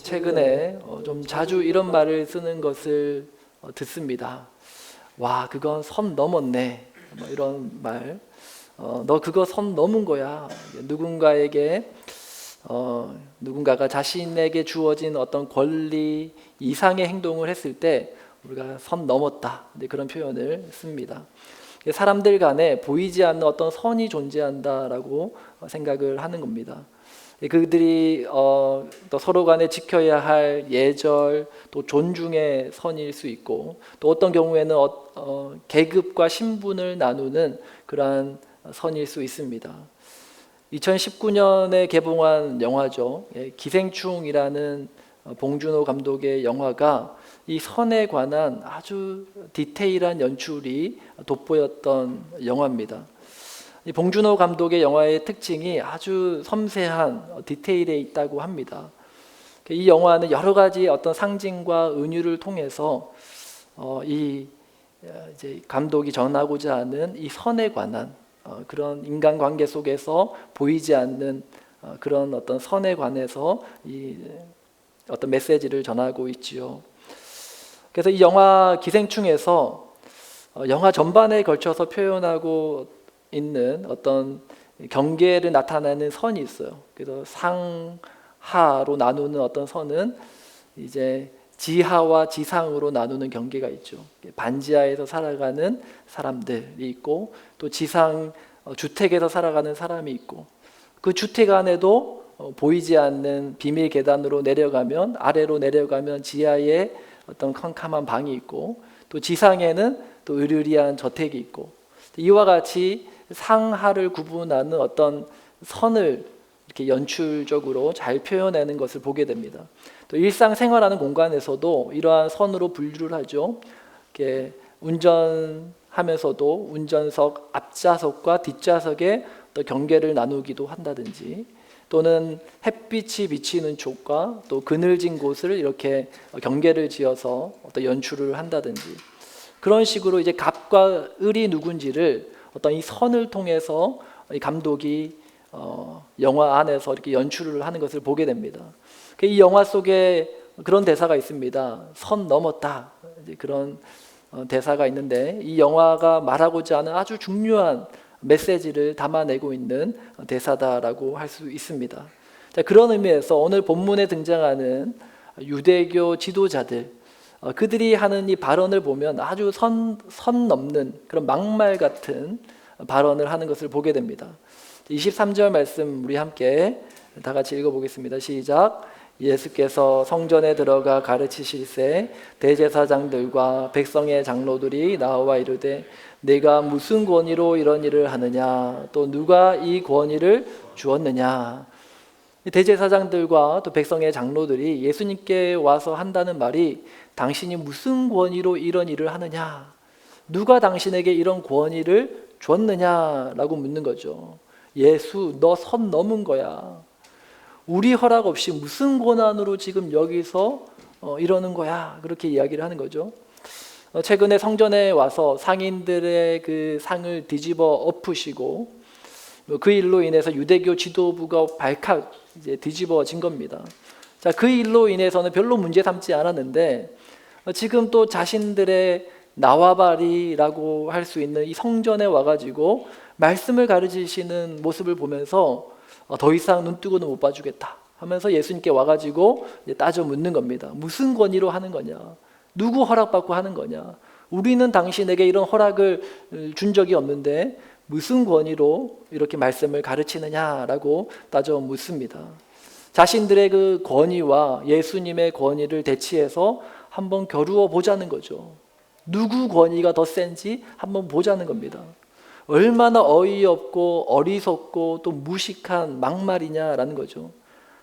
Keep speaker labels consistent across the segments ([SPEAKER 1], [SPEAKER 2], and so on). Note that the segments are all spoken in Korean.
[SPEAKER 1] 최근에 좀 자주 이런 말을 쓰는 것을 듣습니다. 와, 그건 선 넘었네. 뭐 이런 말. 너 그거 선 넘은 거야. 누군가가 자신에게 주어진 어떤 권리 이상의 행동을 했을 때 우리가 선 넘었다. 그런 표현을 씁니다. 사람들 간에 보이지 않는 어떤 선이 존재한다라고 생각을 하는 겁니다. 그들이 또 서로 간에 지켜야 할 예절, 또 존중의 선일 수 있고, 또 어떤 경우에는 계급과 신분을 나누는 그러한 선일 수 있습니다. 2019년에 개봉한 영화죠. 기생충이라는 봉준호 감독의 영화가 이 선에 관한 아주 디테일한 연출이 돋보였던 영화입니다. 이 봉준호 감독의 영화의 특징이 아주 섬세한 디테일에 있다고 합니다. 이 영화는 여러 가지 어떤 상징과 은유를 통해서 이제 감독이 전하고자 하는 이 선에 관한 그런 인간관계 속에서 보이지 않는 그런 어떤 선에 관해서 이 어떤 메시지를 전하고 있지요. 그래서 이 영화 기생충에서 영화 전반에 걸쳐서 표현하고 있는 어떤 경계를 나타내는 선이 있어요. 그래서 상하로 나누는 어떤 선은 이제 지하와 지상으로 나누는 경계가 있죠. 반지하에서 살아가는 사람들이 있고, 또 지상 주택에서 살아가는 사람이 있고, 그 주택 안에도 보이지 않는 비밀 계단으로 내려가면, 아래로 내려가면 지하에 어떤 캄캄한 방이 있고, 또 지상에는 또 으르리한 저택이 있고, 이와 같이 상하를 구분하는 어떤 선을 이렇게 연출적으로 잘 표현하는 것을 보게 됩니다. 또 일상생활하는 공간에서도 이러한 선으로 분류를 하죠. 이렇게 운전하면서도 운전석 앞좌석과 뒷좌석의 또 경계를 나누기도 한다든지, 또는 햇빛이 비치는 쪽과 또 그늘진 곳을 이렇게 경계를 지어서 어떤 연출을 한다든지, 그런 식으로 이제 갑과 을이 누군지를 어떤 이 선을 통해서 이 감독이 영화 안에서 이렇게 연출을 하는 것을 보게 됩니다. 이 영화 속에 그런 대사가 있습니다. 선 넘었다. 이제 그런 대사가 있는데, 이 영화가 말하고자 하는 아주 중요한 메시지를 담아내고 있는 대사다라고 할 수 있습니다. 자, 그런 의미에서 오늘 본문에 등장하는 유대교 지도자들, 그들이 하는 이 발언을 보면 아주 선 넘는 그런 막말 같은 발언을 하는 것을 보게 됩니다. 23절 말씀 우리 함께 다 같이 읽어보겠습니다. 시작. 예수께서 성전에 들어가 가르치실새 대제사장들과 백성의 장로들이 나와 이르되 내가 무슨 권위로 이런 일을 하느냐, 또 누가 이 권위를 주었느냐. 대제사장들과 또 백성의 장로들이 예수님께 와서 한다는 말이, 당신이 무슨 권위로 이런 일을 하느냐, 누가 당신에게 이런 권위를 줬느냐라고 묻는 거죠. 예수, 너 선 넘은 거야. 우리 허락 없이 무슨 권한으로 지금 여기서 이러는 거야. 그렇게 이야기를 하는 거죠. 최근에 성전에 와서 상인들의 그 상을 뒤집어 엎으시고, 그 일로 인해서 유대교 지도부가 발칵 이제 뒤집어진 겁니다. 자, 그 일로 인해서는 별로 문제 삼지 않았는데, 지금 또 자신들의 나와바리라고 할 수 있는 이 성전에 와가지고 말씀을 가르치시는 모습을 보면서 더 이상 눈 뜨고는 못 봐주겠다 하면서 예수님께 와가지고 따져 묻는 겁니다. 무슨 권위로 하는 거냐? 누구 허락받고 하는 거냐? 우리는 당신에게 이런 허락을 준 적이 없는데 무슨 권위로 이렇게 말씀을 가르치느냐라고 따져 묻습니다. 자신들의 그 권위와 예수님의 권위를 대치해서 한번 겨루어 보자는 거죠. 누구 권위가 더 센지 한번 보자는 겁니다. 얼마나 어이없고 어리석고 또 무식한 막말이냐라는 거죠.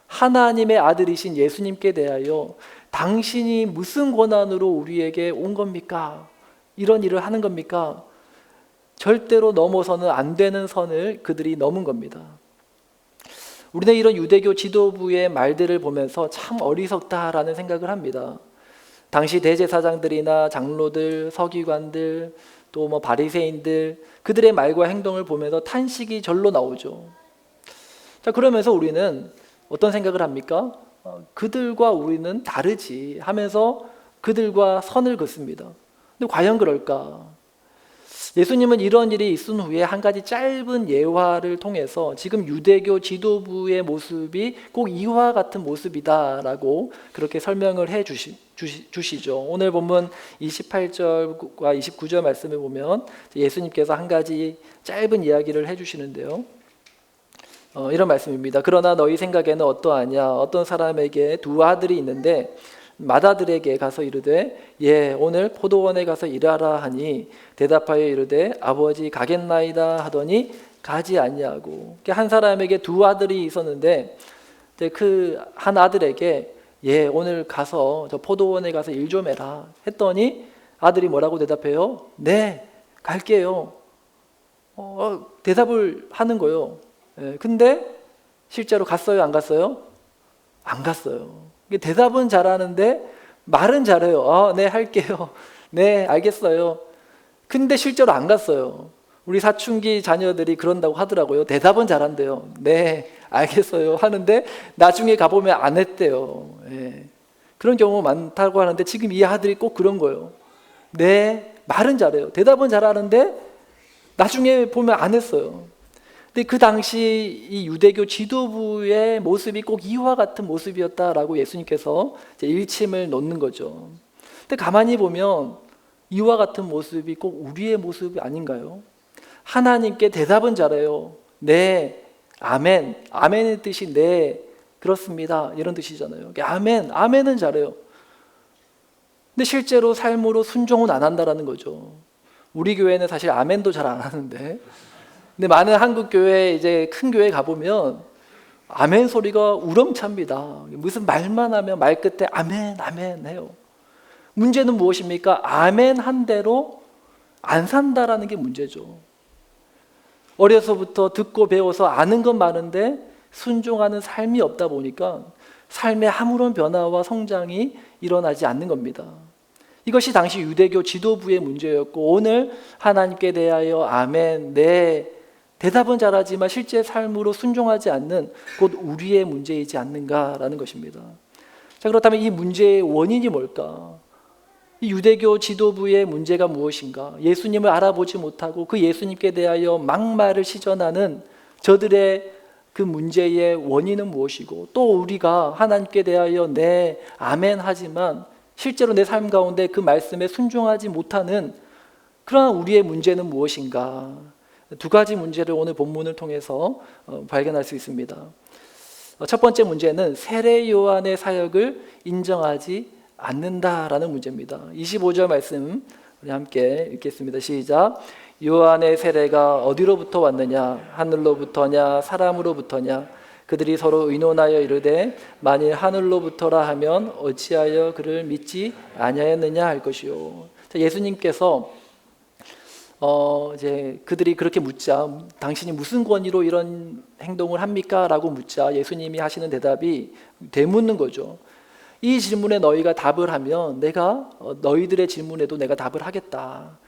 [SPEAKER 1] 하나님의 아들이신 예수님께 대하여 당신이 무슨 권한으로 우리에게 온 겁니까? 이런 일을 하는 겁니까? 절대로 넘어서는 안 되는 선을 그들이 넘은 겁니다. 우리는 이런 유대교 지도부의 말들을 보면서 참 어리석다라는 생각을 합니다. 당시 대제사장들이나 장로들, 서기관들, 또 뭐 바리새인들, 그들의 말과 행동을 보면서 탄식이 절로 나오죠. 자, 그러면서 우리는 어떤 생각을 합니까? 그들과 우리는 다르지 하면서 그들과 선을 긋습니다. 근데 과연 그럴까? 예수님은 이런 일이 있은 후에 한 가지 짧은 예화를 통해서 지금 유대교 지도부의 모습이 꼭 이와 같은 모습이다라고 그렇게 설명을 해 주시죠. 오늘 본문 28절과 29절 말씀을 보면 예수님께서 한 가지 짧은 이야기를 해 주시는데요. 이런 말씀입니다. 그러나 너희 생각에는 어떠하냐? 어떤 사람에게 두 아들이 있는데 맏아들에게 가서 이르되 예 오늘 포도원에 가서 일하라 하니 대답하여 이르되 아버지 가겠나이다 하더니 가지 아니하고. 한 사람에게 두 아들이 있었는데 그 한 아들에게 예 오늘 가서 저 포도원에 가서 일 좀 해라 했더니 아들이 뭐라고 대답해요? 네 갈게요. 대답을 하는 거예요. 근데 실제로 갔어요? 안 갔어요? 안 갔어요. 대답은 잘하는데 말은 잘해요. 네 할게요. 네 알겠어요. 근데 실제로 안 갔어요. 우리 사춘기 자녀들이 그런다고 하더라고요. 대답은 잘한대요. 네 알겠어요 하는데 나중에 가보면 안 했대요. 그런 경우 많다고 하는데 지금 이 아들이 꼭 그런 거예요. 네 말은 잘해요. 대답은 잘하는데 나중에 보면 안 했어요. 근데 그 당시 이 유대교 지도부의 모습이 꼭 이와 같은 모습이었다라고 예수님께서 일침을 놓는 거죠. 근데 가만히 보면 이와 같은 모습이 꼭 우리의 모습이 아닌가요? 하나님께 대답은 잘해요. 네, 아멘. 아멘의 뜻이 네, 그렇습니다. 이런 뜻이잖아요. 아멘, 아멘은 잘해요. 근데 실제로 삶으로 순종은 안 한다라는 거죠. 우리 교회는 사실 아멘도 잘 안 하는데 근데 많은 한국 교회 이제 큰 교회 가보면 아멘 소리가 우렁찹니다. 무슨 말만 하면 말 끝에 아멘 아멘 해요. 문제는 무엇입니까? 아멘 한 대로 안 산다라는 게 문제죠. 어려서부터 듣고 배워서 아는 건 많은데 순종하는 삶이 없다 보니까 삶의 아무런 변화와 성장이 일어나지 않는 겁니다. 이것이 당시 유대교 지도부의 문제였고 오늘 하나님께 대하여 아멘, 네 대답은 잘하지만 실제 삶으로 순종하지 않는 곧 우리의 문제이지 않는가라는 것입니다. 자, 그렇다면 이 문제의 원인이 뭘까? 이 유대교 지도부의 문제가 무엇인가? 예수님을 알아보지 못하고 그 예수님께 대하여 막말을 시전하는 저들의 그 문제의 원인은 무엇이고 또 우리가 하나님께 대하여 네, 아멘 하지만 실제로 내 삶 가운데 그 말씀에 순종하지 못하는 그러한 우리의 문제는 무엇인가? 두 가지 문제를 오늘 본문을 통해서 발견할 수 있습니다. 첫 번째 문제는 세례 요한의 사역을 인정하지 않는다라는 문제입니다. 25절 말씀 우리 함께 읽겠습니다. 시작. 요한의 세례가 어디로부터 왔느냐? 하늘로부터냐? 사람으로부터냐? 그들이 서로 의논하여 이르되 만일 하늘로부터라 하면 어찌하여 그를 믿지 아니하였느냐 할 것이요. 예수님께서 이제 그들이 그렇게 묻자 당신이 무슨 권위로 이런 행동을 합니까? 라고 묻자 예수님이 하시는 대답이 되묻는 거죠. 이 질문에 너희가 답을 하면 내가 너희들의 질문에도 내가 답을 하겠다.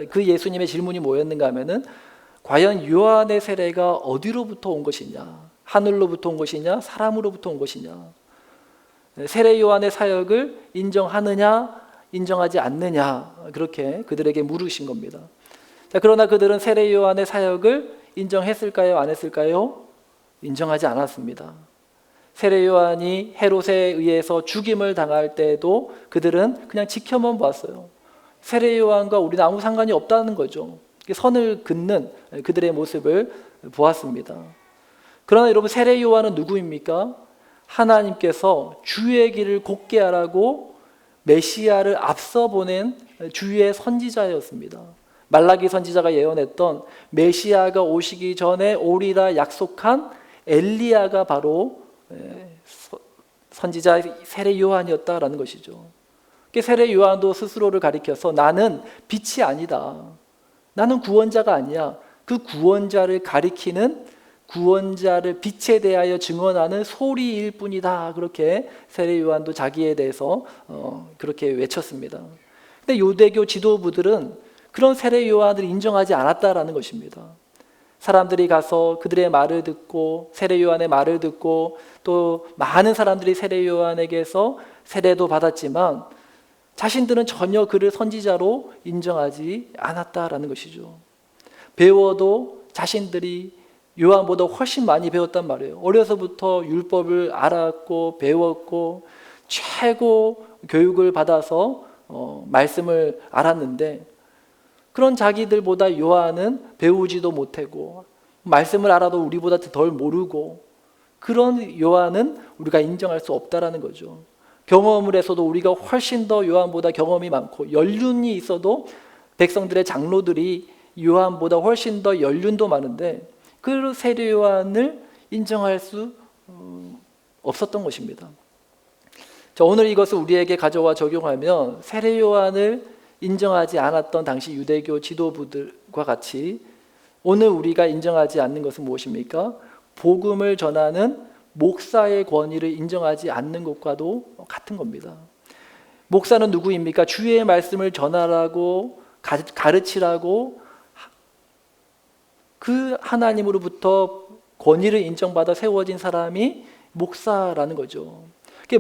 [SPEAKER 1] 그 예수님의 질문이 뭐였는가 하면은 과연 요한의 세례가 어디로부터 온 것이냐? 하늘로부터 온 것이냐? 사람으로부터 온 것이냐? 세례 요한의 사역을 인정하느냐? 인정하지 않느냐? 그렇게 그들에게 물으신 겁니다. 자, 그러나 그들은 세례 요한의 사역을 인정했을까요? 안 했을까요? 인정하지 않았습니다. 세례 요한이 헤롯에 의해서 죽임을 당할 때도 그들은 그냥 지켜만 봤어요. 세례 요한과 우리는 아무 상관이 없다는 거죠. 선을 긋는 그들의 모습을 보았습니다. 그러나 여러분 세례 요한은 누구입니까? 하나님께서 주의 길을 곧게 하라고 메시아를 앞서 보낸 주의 선지자였습니다. 말라기 선지자가 예언했던 메시아가 오시기 전에 오리라 약속한 엘리야가 바로 선지자 세례 요한이었다라는 것이죠. 세례 요한도 스스로를 가리켜서 나는 빛이 아니다. 나는 구원자가 아니야. 그 구원자를 가리키는 구원자를 빛에 대하여 증언하는 소리일 뿐이다. 그렇게 세례 요한도 자기에 대해서 그렇게 외쳤습니다. 근데 유대교 지도부들은 그런 세례 요한을 인정하지 않았다라는 것입니다. 사람들이 가서 그들의 말을 듣고 세례 요한의 말을 듣고 또 많은 사람들이 세례 요한에게서 세례도 받았지만 자신들은 전혀 그를 선지자로 인정하지 않았다라는 것이죠. 배워도 자신들이 요한보다 훨씬 많이 배웠단 말이에요. 어려서부터 율법을 알았고 배웠고 최고 교육을 받아서 말씀을 알았는데 그런 자기들보다 요한은 배우지도 못하고 말씀을 알아도 우리보다 덜 모르고 그런 요한은 우리가 인정할 수 없다라는 거죠. 경험을 해서도 우리가 훨씬 더 요한보다 경험이 많고 연륜이 있어도 백성들의 장로들이 요한보다 훨씬 더 연륜도 많은데 그 세례 요한을 인정할 수 없었던 것입니다. 자, 오늘 이것을 우리에게 가져와 적용하면 세례 요한을 인정하지 않았던 당시 유대교 지도부들과 같이 오늘 우리가 인정하지 않는 것은 무엇입니까? 복음을 전하는 목사의 권위를 인정하지 않는 것과도 같은 겁니다. 목사는 누구입니까? 주의 말씀을 전하라고 가르치라고 그 하나님으로부터 권위를 인정받아 세워진 사람이 목사라는 거죠.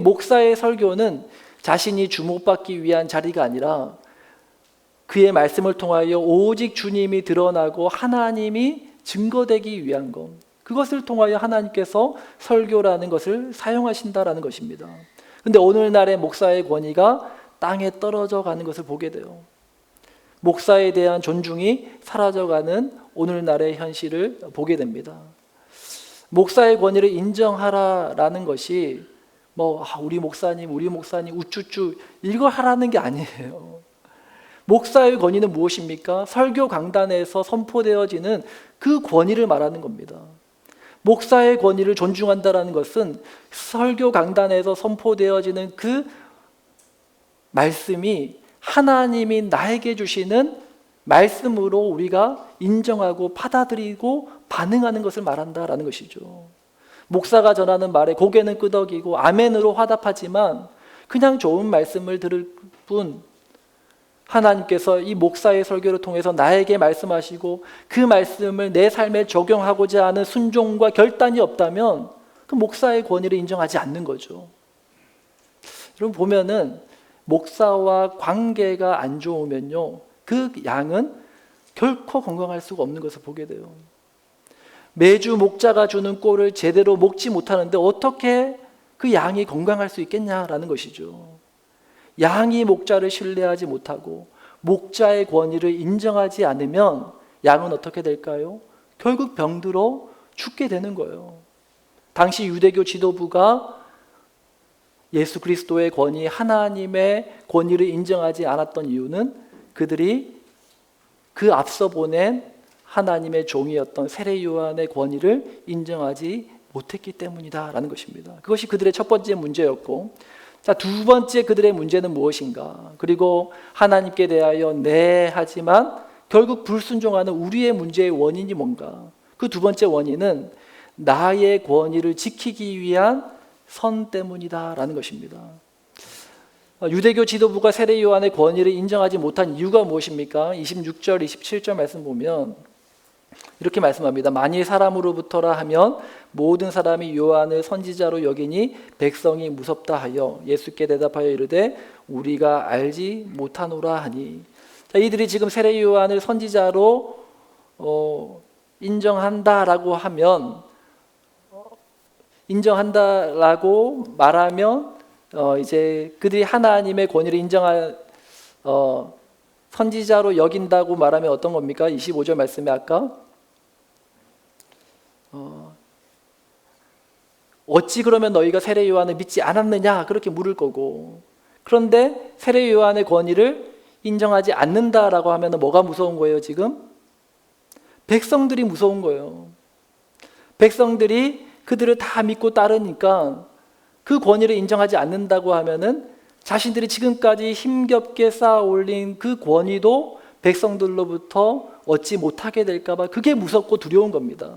[SPEAKER 1] 목사의 설교는 자신이 주목받기 위한 자리가 아니라 그의 말씀을 통하여 오직 주님이 드러나고 하나님이 증거되기 위한 것, 그것을 통하여 하나님께서 설교라는 것을 사용하신다라는 것입니다. 그런데 오늘날의 목사의 권위가 땅에 떨어져 가는 것을 보게 돼요. 목사에 대한 존중이 사라져가는 오늘날의 현실을 보게 됩니다. 목사의 권위를 인정하라라는 것이 우리 목사님 우쭈쭈 이걸 하라는 게 아니에요. 목사의 권위는 무엇입니까? 설교 강단에서 선포되어지는 그 권위를 말하는 겁니다. 목사의 권위를 존중한다라는 것은 설교 강단에서 선포되어지는 그 말씀이 하나님이 나에게 주시는 말씀으로 우리가 인정하고 받아들이고 반응하는 것을 말한다라는 것이죠. 목사가 전하는 말에 고개는 끄덕이고 아멘으로 화답하지만 그냥 좋은 말씀을 들을 뿐 하나님께서 이 목사의 설교를 통해서 나에게 말씀하시고 그 말씀을 내 삶에 적용하고자 하는 순종과 결단이 없다면 그 목사의 권위를 인정하지 않는 거죠. 여러분 보면은 목사와 관계가 안 좋으면요, 그 양은 결코 건강할 수가 없는 것을 보게 돼요. 매주 목자가 주는 꼴을 제대로 먹지 못하는데 어떻게 그 양이 건강할 수 있겠냐라는 것이죠. 양이 목자를 신뢰하지 못하고 목자의 권위를 인정하지 않으면 양은 어떻게 될까요? 결국 병들어 죽게 되는 거예요. 당시 유대교 지도부가 예수 그리스도의 권위, 하나님의 권위를 인정하지 않았던 이유는 그들이 그 앞서 보낸 하나님의 종이었던 세례 요한의 권위를 인정하지 못했기 때문이다라는 것입니다. 그것이 그들의 첫 번째 문제였고, 자, 두 번째 그들의 문제는 무엇인가? 그리고 하나님께 대하여 네 하지만 결국 불순종하는 우리의 문제의 원인이 뭔가? 그 두 번째 원인은 나의 권위를 지키기 위한 선 때문이다라는 것입니다. 유대교 지도부가 세례 요한의 권위를 인정하지 못한 이유가 무엇입니까? 26절, 27절 말씀 보면 이렇게 말씀합니다. 만일 사람으로부터라 하면 모든 사람이 요한을 선지자로 여기니 백성이 무섭다 하여 예수께 대답하여 이르되 우리가 알지 못하노라 하니. 자, 이들이 지금 세례 요한을 선지자로 인정한다라고 하면 인정한다라고 말하면 이제 그들이 하나님의 권위를 인정할 선지자로 여긴다고 말하면 어떤 겁니까? 25절 말씀에 아까 어찌 그러면 너희가 세례 요한을 믿지 않았느냐 그렇게 물을 거고, 그런데 세례 요한의 권위를 인정하지 않는다라고 하면 뭐가 무서운 거예요? 지금 백성들이 무서운 거예요. 백성들이 그들을 다 믿고 따르니까 그 권위를 인정하지 않는다고 하면은 자신들이 지금까지 힘겹게 쌓아 올린 그 권위도 백성들로부터 얻지 못하게 될까봐 그게 무섭고 두려운 겁니다.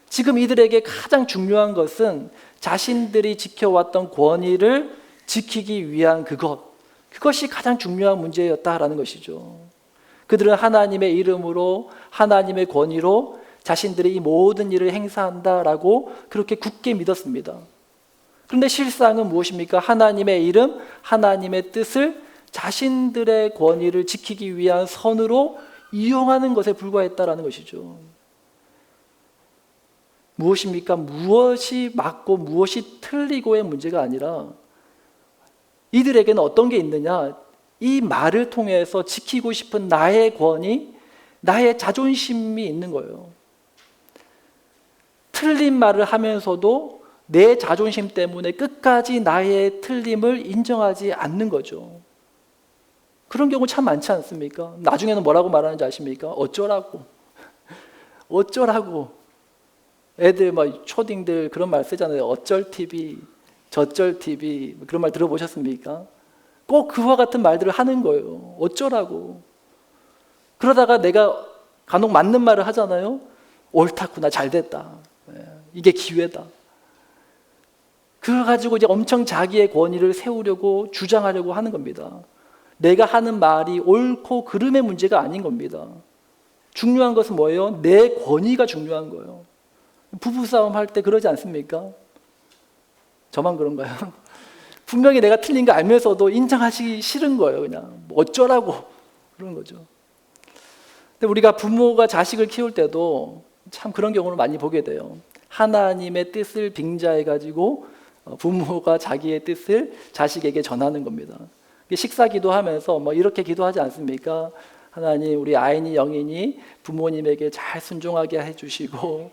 [SPEAKER 1] 지금 이들에게 가장 중요한 것은 자신들이 지켜왔던 권위를 지키기 위한 그것이 가장 중요한 문제였다라는 것이죠. 그들은 하나님의 이름으로 하나님의 권위로 자신들의 이 모든 일을 행사한다라고 그렇게 굳게 믿었습니다. 그런데 실상은 무엇입니까? 하나님의 이름, 하나님의 뜻을 자신들의 권위를 지키기 위한 선으로 이용하는 것에 불과했다라는 것이죠. 무엇입니까? 무엇이 맞고 무엇이 틀리고의 문제가 아니라 이들에게는 어떤 게 있느냐? 이 말을 통해서 지키고 싶은 나의 권위, 나의 자존심이 있는 거예요. 틀린 말을 하면서도 내 자존심 때문에 끝까지 나의 틀림을 인정하지 않는 거죠. 그런 경우 참 많지 않습니까? 나중에는 뭐라고 말하는지 아십니까? 어쩌라고. 어쩌라고. 애들 초딩들 그런 말 쓰잖아요. 어쩔 TV, 저쩔 TV 그런 말 들어보셨습니까? 꼭 그와 같은 말들을 하는 거예요. 어쩌라고. 그러다가 내가 간혹 맞는 말을 하잖아요. 옳다구나, 잘됐다. 이게 기회다. 그걸 가지고 이제 엄청 자기의 권위를 세우려고 주장하려고 하는 겁니다. 내가 하는 말이 옳고 그름의 문제가 아닌 겁니다. 중요한 것은 뭐예요? 내 권위가 중요한 거예요. 부부싸움 할 때 그러지 않습니까? 저만 그런가요? 분명히 내가 틀린 거 알면서도 인정하시기 싫은 거예요. 그냥 어쩌라고 그런 거죠. 근데 우리가 부모가 자식을 키울 때도 참 그런 경우를 많이 보게 돼요. 하나님의 뜻을 빙자해가지고 부모가 자기의 뜻을 자식에게 전하는 겁니다. 식사 기도하면서 이렇게 기도하지 않습니까? 하나님, 우리 아인이 영인이 부모님에게 잘 순종하게 해주시고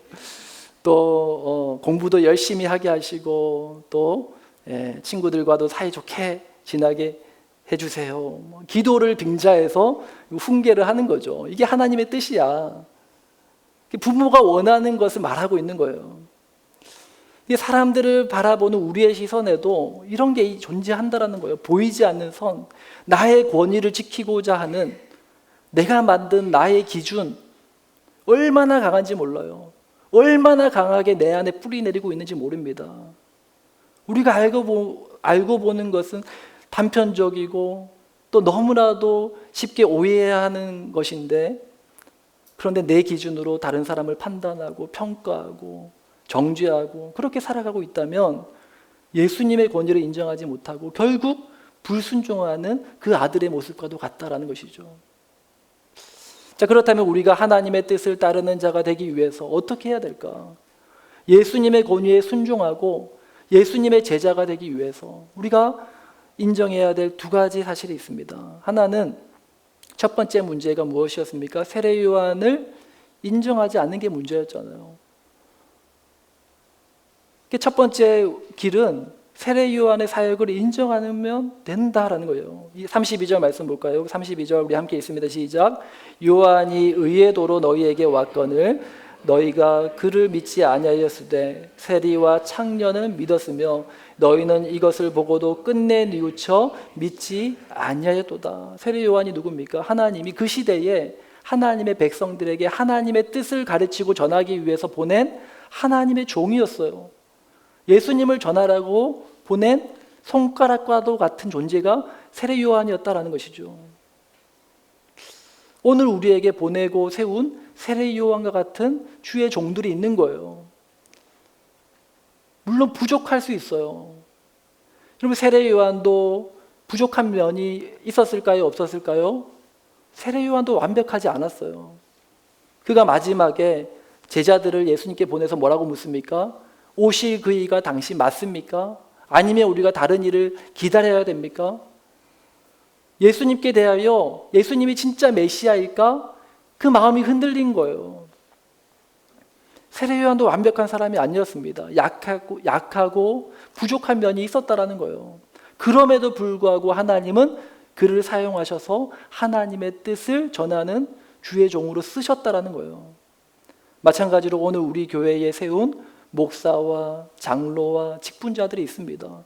[SPEAKER 1] 또 공부도 열심히 하게 하시고 또 친구들과도 사이좋게 지나게 해주세요. 기도를 빙자해서 훈계를 하는 거죠. 이게 하나님의 뜻이야. 부모가 원하는 것을 말하고 있는 거예요. 사람들을 바라보는 우리의 시선에도 이런 게 존재한다라는 거예요. 보이지 않는 선, 나의 권위를 지키고자 하는 내가 만든 나의 기준, 얼마나 강한지 몰라요. 얼마나 강하게 내 안에 뿌리 내리고 있는지 모릅니다. 우리가 알고 보는 것은 단편적이고 또 너무나도 쉽게 오해하는 것인데, 그런데 내 기준으로 다른 사람을 판단하고 평가하고 정죄하고 그렇게 살아가고 있다면 예수님의 권위를 인정하지 못하고 결국 불순종하는 그 아들의 모습과도 같다라는 것이죠. 자, 그렇다면 우리가 하나님의 뜻을 따르는 자가 되기 위해서 어떻게 해야 될까? 예수님의 권위에 순종하고 예수님의 제자가 되기 위해서 우리가 인정해야 될 두 가지 사실이 있습니다. 하나는 첫 번째 문제가 무엇이었습니까? 세례 요한을 인정하지 않는 게 문제였잖아요. 첫 번째 길은 세례 요한의 사역을 인정하면 된다라는 거예요. 32절 말씀 볼까요? 32절 우리 함께 읽습니다. 시작. 요한이 의의 도로 너희에게 왔거늘 너희가 그를 믿지 아니하였으되 세리와 창녀는 믿었으며 너희는 이것을 보고도 끝내 뉘우쳐 믿지 아니하였도다. 세례 요한이 누굽니까? 하나님이 그 시대에 하나님의 백성들에게 하나님의 뜻을 가르치고 전하기 위해서 보낸 하나님의 종이었어요. 예수님을 전하라고 보낸 손가락과도 같은 존재가 세례 요한이었다라는 것이죠. 오늘 우리에게 보내고 세운 세례 요한과 같은 주의 종들이 있는 거예요. 물론 부족할 수 있어요. 여러분, 세례 요한도 부족한 면이 있었을까요? 없었을까요? 세례 요한도 완벽하지 않았어요. 그가 마지막에 제자들을 예수님께 보내서 뭐라고 묻습니까? 오실 그 이가 당신 맞습니까? 아니면 우리가 다른 일을 기다려야 됩니까? 예수님께 대하여 예수님이 진짜 메시아일까? 그 마음이 흔들린 거예요. 세례 요한도 완벽한 사람이 아니었습니다. 약하고 부족한 면이 있었다라는 거예요. 그럼에도 불구하고 하나님은 그를 사용하셔서 하나님의 뜻을 전하는 주의 종으로 쓰셨다라는 거예요. 마찬가지로 오늘 우리 교회에 세운 목사와 장로와 직분자들이 있습니다.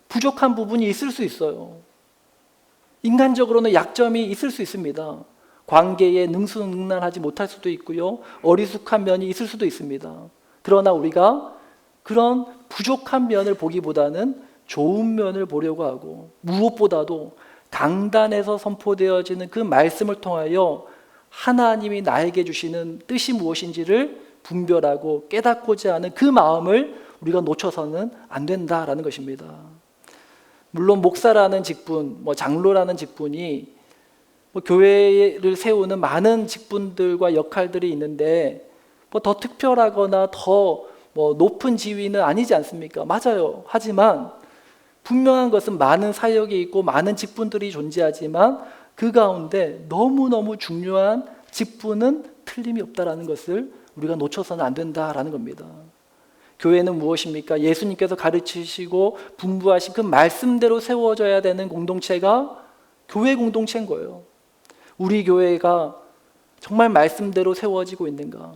[SPEAKER 1] 부족한 부분이 있을 수 있어요. 인간적으로는 약점이 있을 수 있습니다. 관계에 능수능란하지 못할 수도 있고요. 어리숙한 면이 있을 수도 있습니다. 그러나 우리가 그런 부족한 면을 보기보다는 좋은 면을 보려고 하고 무엇보다도 강단에서 선포되어지는 그 말씀을 통하여 하나님이 나에게 주시는 뜻이 무엇인지를 분별하고 깨닫고자 하는 그 마음을 우리가 놓쳐서는 안 된다라는 것입니다. 물론 목사라는 직분, 장로라는 직분이 교회를 세우는 많은 직분들과 역할들이 있는데 더 특별하거나 더 높은 지위는 아니지 않습니까? 맞아요. 하지만 분명한 것은 많은 사역이 있고 많은 직분들이 존재하지만 그 가운데 너무너무 중요한 직분은 틀림이 없다라는 것을 우리가 놓쳐서는 안 된다라는 겁니다. 교회는 무엇입니까? 예수님께서 가르치시고 분부하신 그 말씀대로 세워져야 되는 공동체가 교회 공동체인 거예요. 우리 교회가 정말 말씀대로 세워지고 있는가?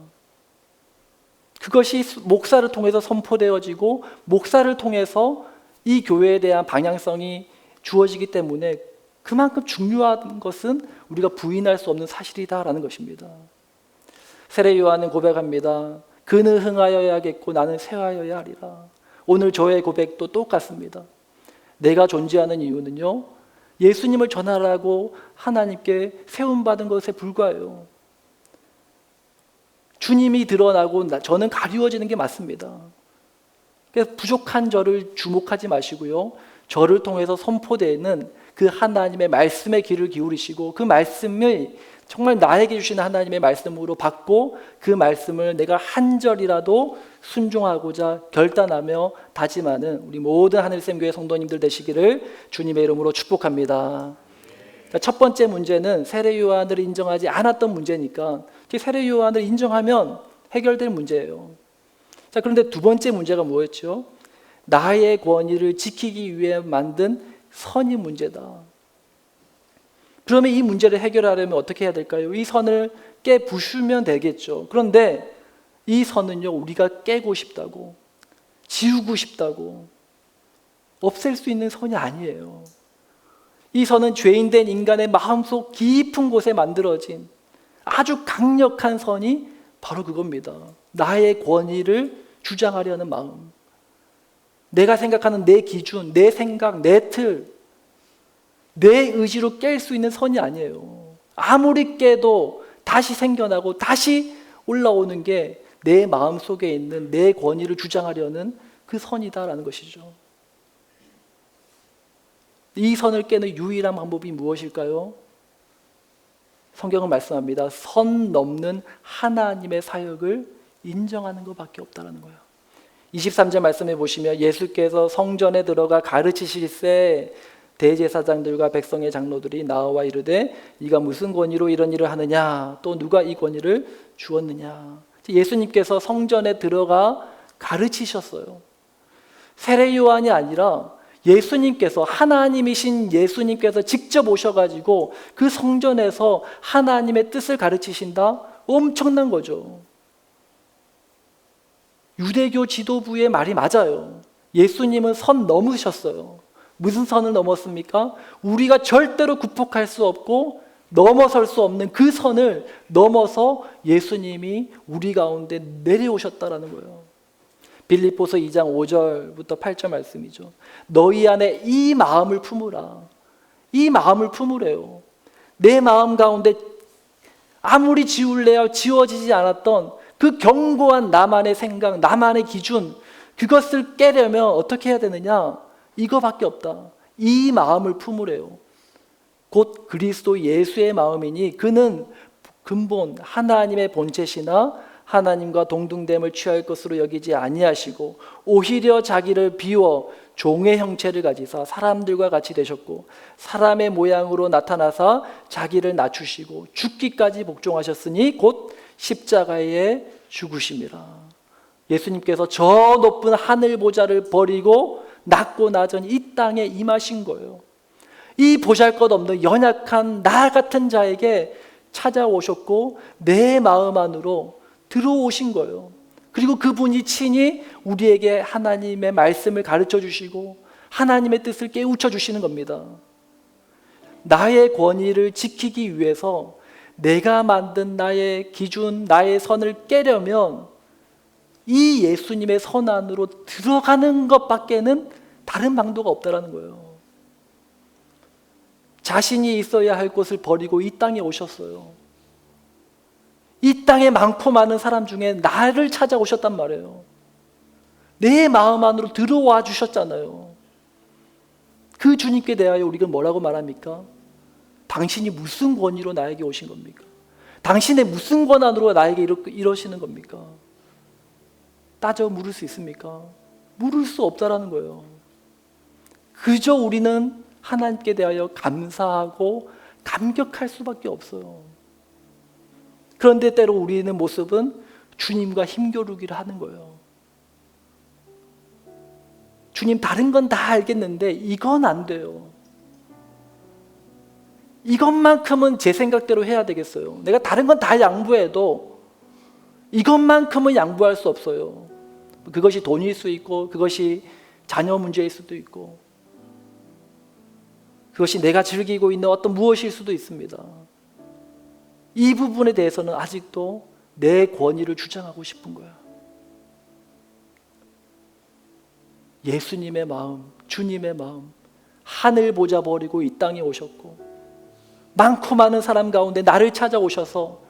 [SPEAKER 1] 그것이 목사를 통해서 선포되어지고 목사를 통해서 이 교회에 대한 방향성이 주어지기 때문에 그만큼 중요한 것은 우리가 부인할 수 없는 사실이다라는 것입니다. 세례 요한은 고백합니다. 그는 흥하여야겠고 나는 쇠하여야 하리라. 오늘 저의 고백도 똑같습니다. 내가 존재하는 이유는요, 예수님을 전하라고 하나님께 세움받은 것에 불과해요. 주님이 드러나고 저는 가리워지는 게 맞습니다. 그래서 부족한 저를 주목하지 마시고요, 저를 통해서 선포되는 그 하나님의 말씀에 귀를 기울이시고 그 말씀을 정말 나에게 주시는 하나님의 말씀으로 받고 그 말씀을 내가 한 절이라도 순종하고자 결단하며 다짐하는 우리 모든 하늘샘교회 성도님들 되시기를 주님의 이름으로 축복합니다. 첫 번째 문제는 세례 요한을 인정하지 않았던 문제니까 세례 요한을 인정하면 해결될 문제예요. 자, 그런데 두 번째 문제가 뭐였죠? 나의 권위를 지키기 위해 만든 선이 문제다. 그러면 이 문제를 해결하려면 어떻게 해야 될까요? 이 선을 깨부수면 되겠죠. 그런데 이 선은요, 우리가 깨고 싶다고, 지우고 싶다고 없앨 수 있는 선이 아니에요. 이 선은 죄인된 인간의 마음속 깊은 곳에 만들어진 아주 강력한 선이 바로 그겁니다. 나의 권위를 주장하려는 마음, 내가 생각하는 내 기준, 내 생각, 내 틀, 내 의지로 깰 수 있는 선이 아니에요. 아무리 깨도 다시 생겨나고 다시 올라오는 게 내 마음속에 있는 내 권위를 주장하려는 그 선이다라는 것이죠. 이 선을 깨는 유일한 방법이 무엇일까요? 성경은 말씀합니다. 선 넘는 하나님의 사역을 인정하는 것밖에 없다는 거예요. 23절 말씀해 보시면 예수께서 성전에 들어가 가르치실세 대제사장들과 백성의 장로들이 나와 이르되 이가 무슨 권위로 이런 일을 하느냐, 또 누가 이 권위를 주었느냐. 예수님께서 성전에 들어가 가르치셨어요. 세례 요한이 아니라 예수님께서, 하나님이신 예수님께서 직접 오셔가지고 그 성전에서 하나님의 뜻을 가르치신다? 엄청난 거죠. 유대교 지도부의 말이 맞아요. 예수님은 선 넘으셨어요. 무슨 선을 넘었습니까? 우리가 절대로 극복할 수 없고 넘어설 수 없는 그 선을 넘어서 예수님이 우리 가운데 내려오셨다라는 거예요. 빌립보서 2장 5절부터 8절 말씀이죠. 너희 안에 이 마음을 품으라. 이 마음을 품으래요. 내 마음 가운데 아무리 지울래야 지워지지 않았던 그 견고한 나만의 생각, 나만의 기준, 그것을 깨려면 어떻게 해야 되느냐? 이거밖에 없다. 이 마음을 품으래요. 곧 그리스도 예수의 마음이니 그는 근본 하나님의 본체시나 하나님과 동등됨을 취할 것으로 여기지 아니하시고 오히려 자기를 비워 종의 형체를 가지사 사람들과 같이 되셨고 사람의 모양으로 나타나사 자기를 낮추시고 죽기까지 복종하셨으니 곧 십자가에 죽으심이라. 예수님께서 저 높은 하늘 보좌를 버리고 낮고 낮은 이 땅에 임하신 거예요. 이 보잘것없는 연약한 나 같은 자에게 찾아오셨고 내 마음 안으로 들어오신 거예요. 그리고 그분이 친히 우리에게 하나님의 말씀을 가르쳐 주시고 하나님의 뜻을 깨우쳐 주시는 겁니다. 나의 권위를 지키기 위해서 내가 만든 나의 기준, 나의 선을 깨려면 이 예수님의 선 안으로 들어가는 것밖에는 다른 방도가 없다는 거예요. 자신이 있어야 할 곳을 버리고 이 땅에 오셨어요. 이 땅에 많고 많은 사람 중에 나를 찾아오셨단 말이에요. 내 마음 안으로 들어와 주셨잖아요. 그 주님께 대하여 우리가 뭐라고 말합니까? 당신이 무슨 권위로 나에게 오신 겁니까? 당신의 무슨 권한으로 나에게 이러시는 겁니까? 따져 물을 수 있습니까? 물을 수 없다라는 거예요. 그저 우리는 하나님께 대하여 감사하고 감격할 수밖에 없어요. 그런데 때로 우리는 모습은 주님과 힘겨루기를 하는 거예요. 주님, 다른 건 다 알겠는데 이건 안 돼요. 이것만큼은 제 생각대로 해야 되겠어요. 내가 다른 건 다 양보해도 이것만큼은 양보할 수 없어요. 그것이 돈일 수 있고, 그것이 자녀 문제일 수도 있고, 그것이 내가 즐기고 있는 어떤 무엇일 수도 있습니다. 이 부분에 대해서는 아직도 내 권위를 주장하고 싶은 거야. 예수님의 마음, 주님의 마음, 하늘 보자 버리고 이 땅에 오셨고, 많고 많은 사람 가운데 나를 찾아오셔서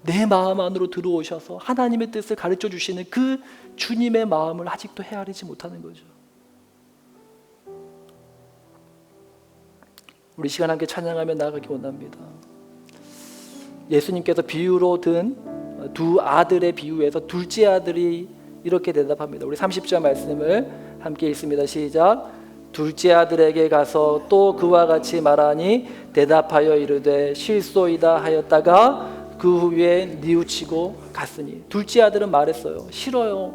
[SPEAKER 1] 내 마음 안으로 들어오셔서 하나님의 뜻을 가르쳐 주시는 그 주님의 마음을 아직도 헤아리지 못하는 거죠. 우리 시간 함께 찬양하며 나아가기 원합니다. 예수님께서 비유로 든 두 아들의 비유에서 둘째 아들이 이렇게 대답합니다. 우리 30절 말씀을 함께 읽습니다. 시작. 둘째 아들에게 가서 또 그와 같이 말하니 대답하여 이르되 실소이다 하였다가 그 후에 뉘우치고 갔으니. 둘째 아들은 말했어요. 싫어요.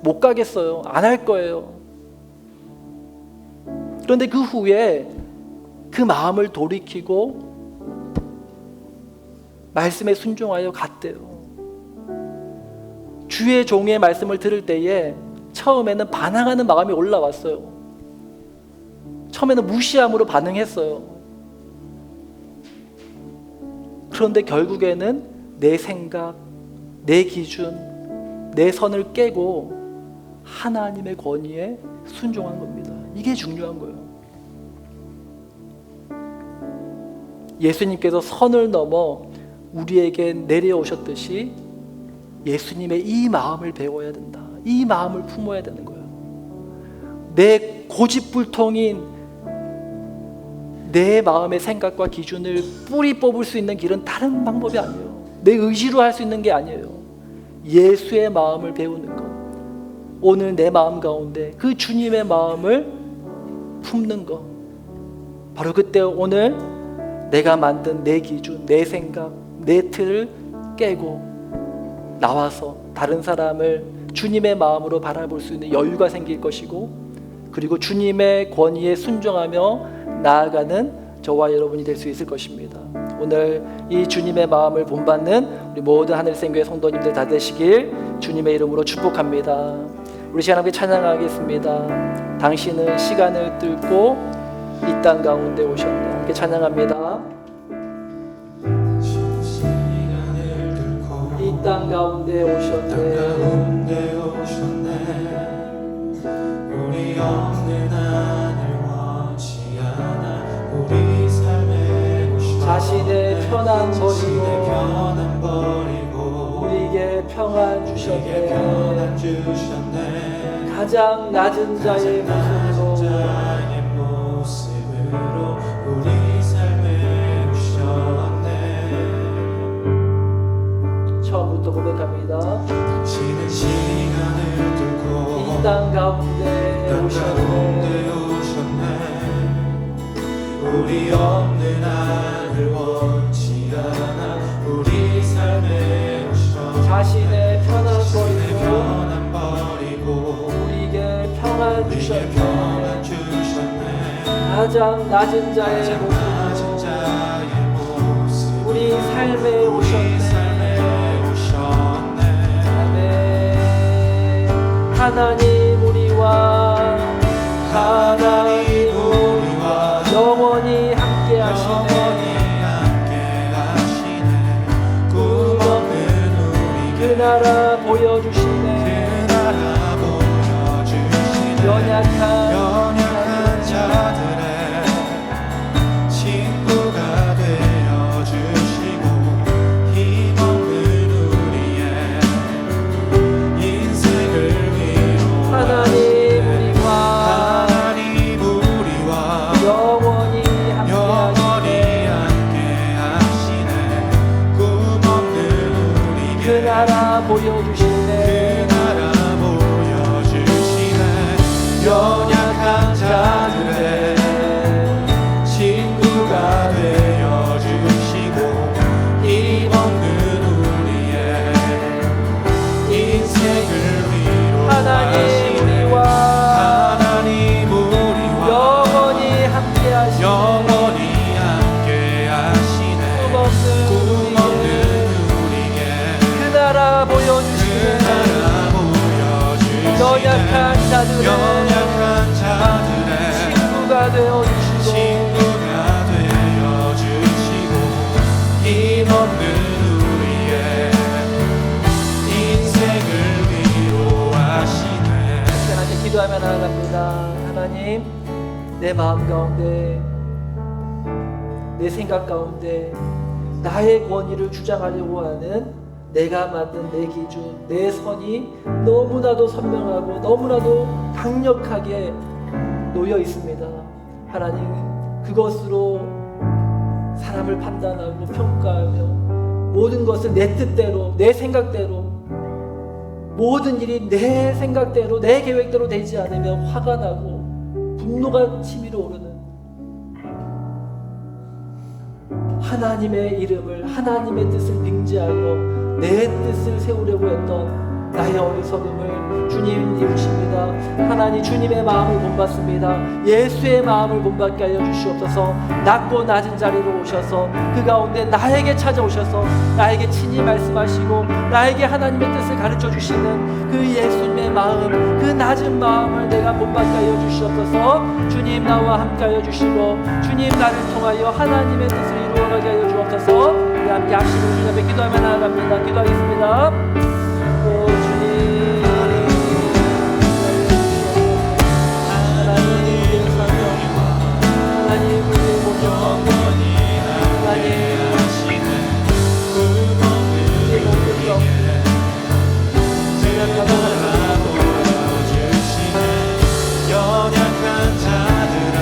[SPEAKER 1] 못 가겠어요. 안 할 거예요. 그런데 그 후에 그 마음을 돌이키고 말씀에 순종하여 갔대요. 주의 종의 말씀을 들을 때에 처음에는 반항하는 마음이 올라왔어요. 처음에는 무시함으로 반응했어요. 그런데 결국에는 내 생각, 내 기준, 내 선을 깨고 하나님의 권위에 순종한 겁니다. 이게 중요한 거예요. 예수님께서 선을 넘어 우리에게 내려오셨듯이 예수님의 이 마음을 배워야 된다. 이 마음을 품어야 되는 거예요. 내 고집불통인 내 마음의 생각과 기준을 뿌리 뽑을 수 있는 길은 다른 방법이 아니에요. 내 의지로 할 수 있는 게 아니에요. 예수의 마음을 배우는 것. 오늘 내 마음 가운데 그 주님의 마음을 품는 것. 바로 그때 오늘 내가 만든 내 기준, 내 생각, 내 틀을 깨고 나와서 다른 사람을 주님의 마음으로 바라볼 수 있는 여유가 생길 것이고, 그리고 주님의 권위에 순종하며 나아가는 저와 여러분이 될 수 있을 것입니다. 오늘 이 주님의 마음을 본받는 우리 모든 하늘생교회 성도님들 다 되시길 주님의 이름으로 축복합니다. 우리 시간 함께 찬양하겠습니다. 당신은 시간을 뚫고 이 땅 가운데 오셨네. 함께 찬양합니다. 이 땅 가운데 오셨네.
[SPEAKER 2] 우리 없는 하늘 원치 않아. 우리 삶에 오셨네.
[SPEAKER 1] 자신의 편안 버리고 우리에게 평안 주셨네. 가장 낮은 자의 모습으로
[SPEAKER 2] 우리 삶에 오셨네.
[SPEAKER 1] 처음부터 고백합니다.
[SPEAKER 2] 당신은 시간을 뚫고
[SPEAKER 1] 이 땅 가운데 오셨네.
[SPEAKER 2] 우리 없는 하늘 원치 않아. 우리 삶에 오셨네.
[SPEAKER 1] 자신의 편안
[SPEAKER 2] 버리고
[SPEAKER 1] 우리에게 평안 주셨네. 가장 낮은 자의 모습 우리 삶에 오셨네. 아멘. 하나님 우리와 영원히 함께 하시네. 그 나라 보여주시네. 연약한
[SPEAKER 2] 자들의 친구가 되어주시고 힘 연약한 자들의 친구가 되어 주시고 힘없는 우리의 인생을
[SPEAKER 1] 하나님
[SPEAKER 2] 위로하시네.
[SPEAKER 1] 우리와
[SPEAKER 2] 하나님 우리와
[SPEAKER 1] 영원히 함께 하시네.
[SPEAKER 2] 영원히 함께 하시네. 꿈없는 우리에게
[SPEAKER 1] 그 나라 보여주시네. 연약한 자들의 친구가 되어주시고
[SPEAKER 2] 힘없는 우리의 인생을 위로하시네.
[SPEAKER 1] 하나님 기도하며 나아갑니다. 하나님 내 마음 가운데 내 생각 가운데 나의 권위를 주장하려고 하는 내가 만든 내 기준, 내 선이 너무나도 선명하고 너무나도 강력하게 놓여 있습니다. 하나님 그것으로 사람을 판단하고 평가하며 모든 것을 내 뜻대로 내 생각대로 모든 일이 내 생각대로 내 계획대로 되지 않으면 화가 나고 분노가 치밀어 오르는 하나님의 이름을 하나님의 뜻을 빙자하여 내 뜻을 세우려고 했던 나의 어리석음을 주님 입으십니다. 하나님 주님의 마음을 본받습니다. 예수의 마음을 본받게 하여 주시옵소서. 낮고 낮은 자리로 오셔서 그 가운데 나에게 찾아오셔서 나에게 친히 말씀하시고 나에게 하나님의 뜻을 가르쳐 주시는 그 예수님의 마음, 그 낮은 마음을 내가 본받게 하여 주시옵소서. 주님 나와 함께 하여 주시고 주님 나를 통하여 하나님의 뜻을 이루어가게 하여 주옵소서. 우리 함께 하시는 주님 앞에 기도하며 나아갑니다. 기도하겠습니다. 오 주님 하나님 우리의 사명 하나님 우리의 목적 하나님 우리의 목적
[SPEAKER 2] 연약한 자들의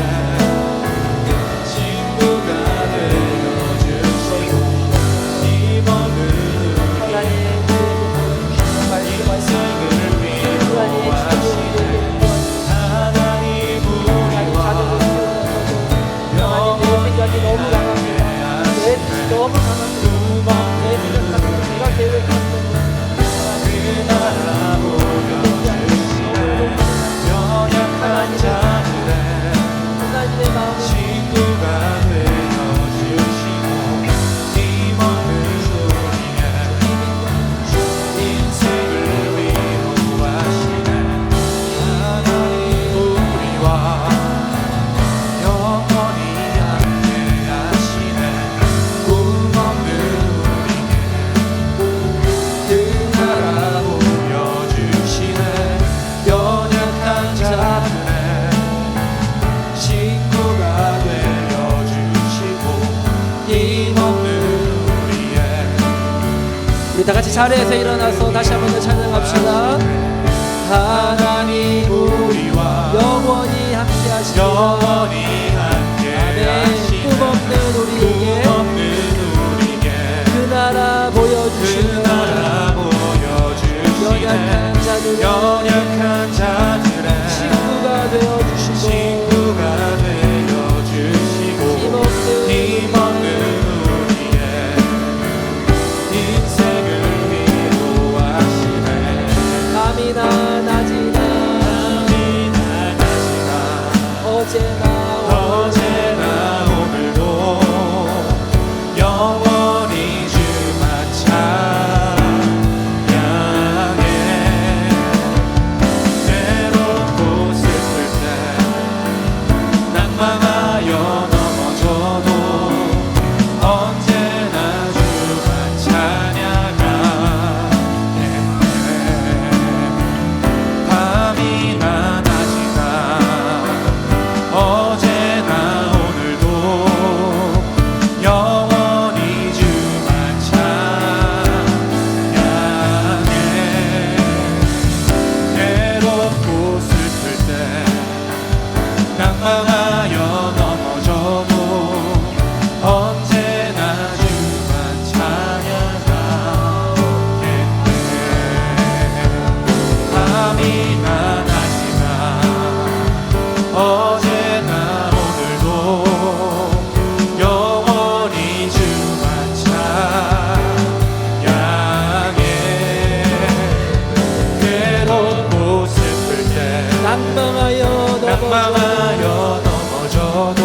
[SPEAKER 2] 친구가 되어주시고 힘없는
[SPEAKER 1] 하나님
[SPEAKER 2] 인생을 위로하시네. 하나님 우리와
[SPEAKER 1] 내 생각이 너무 강합니다. 내 뜻이 너무 강합니다. 내 생각하는 내가 계획하는
[SPEAKER 2] 그 나라 보여주시네. 연약한 자들의
[SPEAKER 1] 하나님의 마음을
[SPEAKER 2] 친구가 되어주시고 힘없는 우리의 인생을 위로하시네. 하나님 우리와 영원히 함께 하시네. 꿈없는 우리에게 그 나라 보여주시네. 연약한 자들의 친구가 되어주시고 힘없는 우리의
[SPEAKER 1] 우리 다 같이 자리에서 일어나서 다시 한번 더 찬양합시다.
[SPEAKER 2] 하나님 우리와
[SPEAKER 1] 영원히 함께 하시고
[SPEAKER 2] 영원히 함께 하시네.
[SPEAKER 1] 꿈없는 우리에게
[SPEAKER 2] 꿈없는 우리에게
[SPEAKER 1] 그 나라
[SPEAKER 2] 그
[SPEAKER 1] 보여주시며
[SPEAKER 2] 나라 보여주시네. 연약한 자들의
[SPEAKER 1] 친구가 되어주시고
[SPEAKER 2] 친구가 되어주시고 힘없는 우리의 인생을 위로하시네.
[SPEAKER 1] 밤이나 낮이나 어제나
[SPEAKER 2] 오늘도 영원히 주만 찬양해. 외롭고 슬플 때 낭망하여 넘어져도 언제나 주만 찬양하네. 밤이나 낮이나 어제나 오늘도 영원히 주만 찬양해. 괴롭고 슬플 때 낭망하여 넘어져도 언제나 주만 찬양하겠네. 밤이나 낮이나 원망하여 넘어져도